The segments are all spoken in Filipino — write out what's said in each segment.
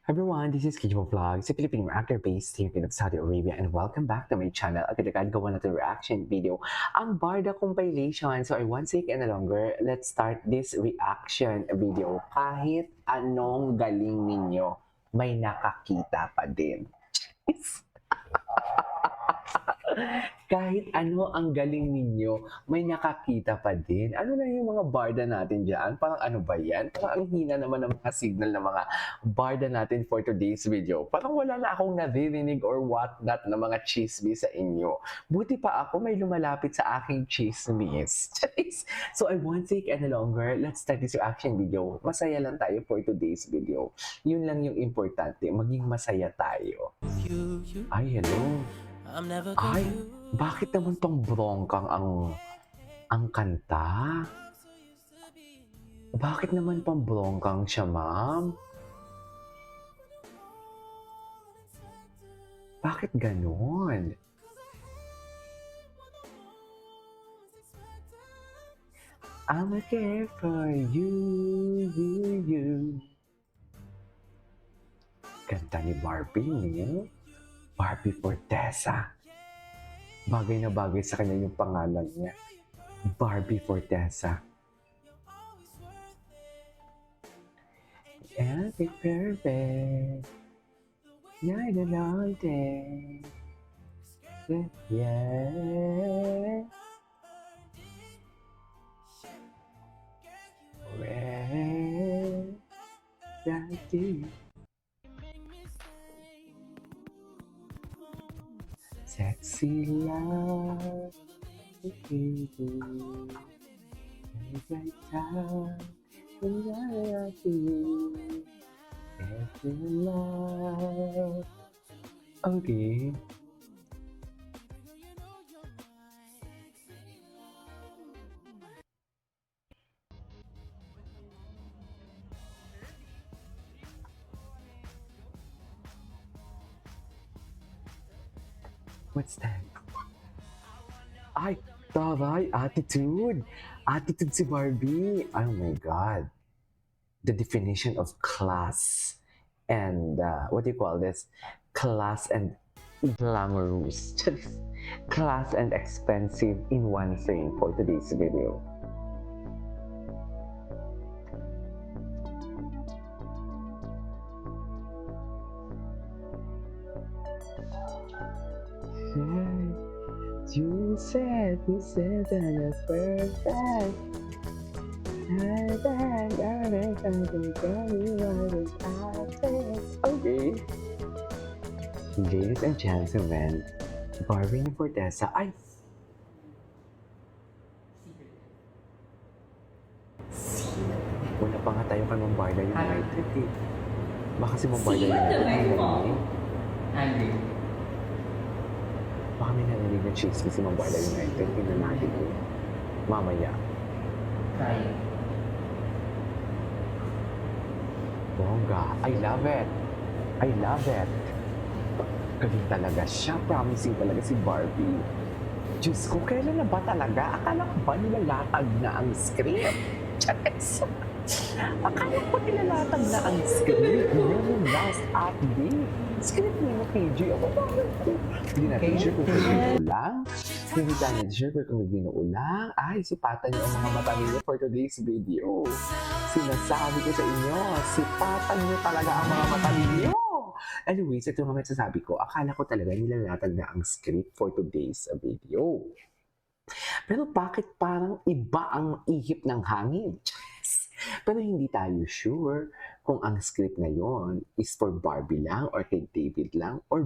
Everyone, this is Kijo Vlogs, a Filipino actor based here in Saudi Arabia, and welcome back to my channel. Agad gawa na ito reaction video, ang Barda compilation. So I won't take any longer. Let's start this reaction video. Kahit anong galing ninyo, may nakakita pa din. Kahit ano ang galing ninyo, may nakakita pa din. Ano na yung mga barda natin dyan? Parang ano ba yan? Parang ang hina naman ng mga signal ng mga barda natin for today's video. Parang wala na akong naririnig or whatnot na mga chismis sa inyo. Buti pa ako may lumalapit sa aking chismis. So I won't take any longer. Let's start this reaction video. Masaya lang tayo for today's video. Yun lang yung importante. Maging masaya tayo. Ay, hello. Ay, bakit naman tong brongkang ang kanta? Bakit naman pang brongkang siya, ma'am? Bakit ganon? I'ma care for you. Kanta ni Barbie, niya. Barbie Fortesa. Bagay na bagay sa kanya yung pangalan niya. Barbie Fortesa. And be perfect. Night and all day. Yeah. Where that you sexy love, baby. Every time when I see you, every love. Okay. What's that? Ay, taray, attitude. Attitude si Barbie. Oh my God. The definition of class and what do you call this? Class and glamorous. Class and expensive in one frame for today's video. You said that it's perfect. Okay. Ladies and gentlemen, Barbie Fortesa. Ay! Wala pa nga tayo kay Mambarda United eh. Baka si Mambarda United ang narinig. Baka may narinig na chismis si Mambarda United. Tingnan natin ko. Mamaya. Bongga. I love it. I love it. Galing talaga siya. Promising talaga si Barbie. Diyos ko, kailan na ba talaga? Akala ko ba nilalatag na ang script? Charis. Akala ko nilalatag na ang script. Yung last update. Script niyo, KJ. Ako bakit ko? Hindi natin sure kung naging ulang. Hindi natin sure kung naging ulang. Ay, sipatan niyo ang mga mata niyo for today's video. Sinasabi ko sa inyo, sipatan niyo talaga ang mga mata niyo. Anyways, ito naman sasabi ko, akala ko talaga nilalatag na ang script for today's video. Pero bakit parang iba ang ihip ng hangin? Pero hindi tayo sure kung ang script na yon is for Barbie lang or kay David lang or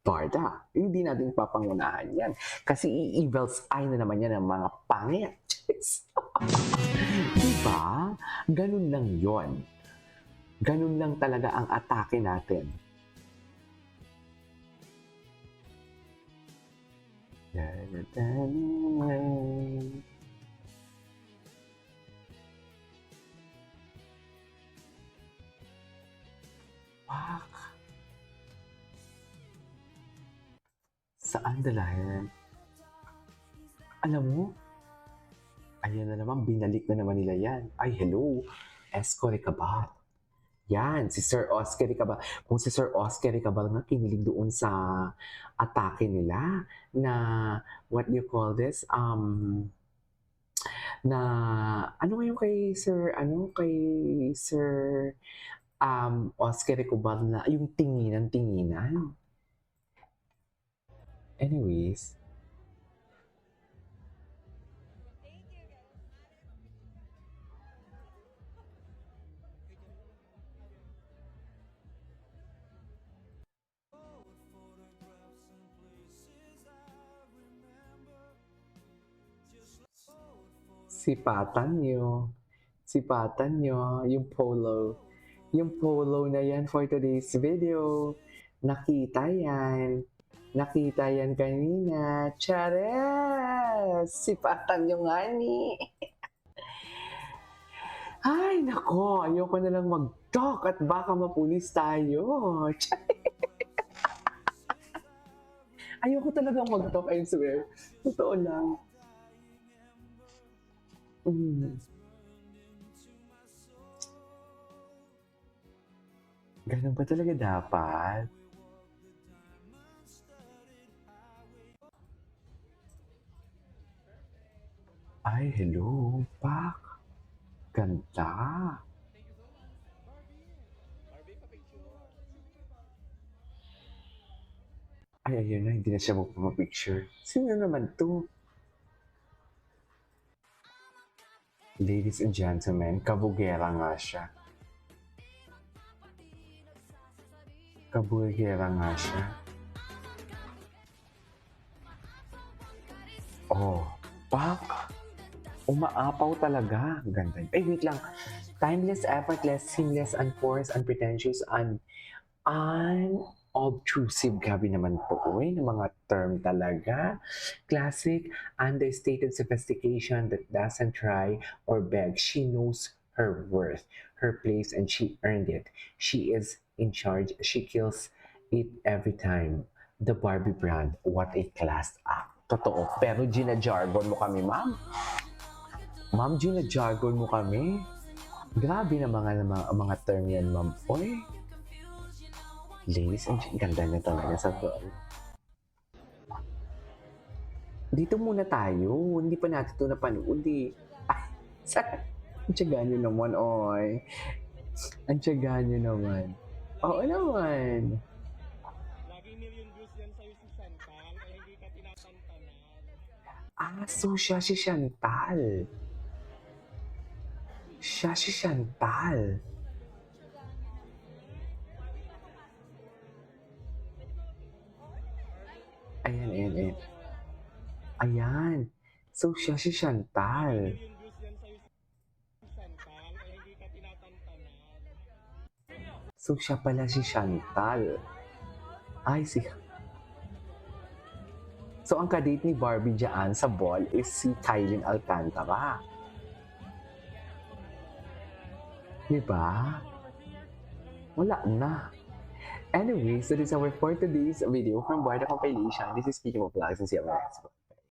Barda. Hindi natin papangunahan yan. Kasi i-evil's eye na naman yan ng mga pangit. Diba? Ganun lang yon. Ganun lang talaga ang atake natin. Wak. Saan dalayan? Alam mo, ayan na naman, binalik na naman nila yan. Ay, hello, Escore ka ba? Yan, si Sir Oscar Icabal. Kung si Sir Oscar Icabal nga kinilig doon sa atake nila na what do you call this? Na ano nga yung kay Sir Oscar Icabal na yung tinginan. Anyways, sipatan nyo, yung polo na yan for today's video. Nakita yan kanina. Chares! Sipatan nyo nga ni. Ay, nako, ayoko na lang mag-talk at baka mapulis tayo. Ayoko talagang mag-talk, I swear. Totoo lang. Ganun ba talaga dapat? Ay, hello, Pak. Ganda. Ay, ayun na, hindi na siya magpapapicture. Sino naman to? Ladies and gentlemen, kabugera nga siya. Kabugera nga siya. Oh, Pak. Umaapaw talaga. Ganda. Ay, wait lang. Timeless, effortless, seamless, unforced, unpretentious, unobtrusive. Gabi naman po. Uy, ng mga term talaga. Classic, understated sophistication that doesn't try or beg. She knows her worth, her place, and she earned it. She is in charge. She kills it every time. The Barbie brand. What a class act. Totoo. Pero gina-jargon mo kami, ma'am. Ma'am, gina-jargon mo kami. Grabe na mga term yan, ma'am. Oy. Ladies and ganda niya talaga sa totoo. Dito muna tayo. Hindi pa natin ito napanood eh. Ay, ang tiyaga nyo naman, oy. Ang tiyaga nyo naman. Oo naman. Laging million views yan sa'yo si Chantal, kaya hindi ka tinatantanan. So siya si Chantal. Siya si Chantal. Ayan. Ayan. So siya si Chantal. Million views yan sa'yo si Chantal, kaya hindi ka tinatantanan. So siya pala si Chantal. Ay, So ang kadate ni Barbie dyan sa ball is si Kylie Alcantara. Diba? Wala na. Anyways, that is our for today's video from Boy the Compilation. This is Kiki Vlogs and see you on the next one.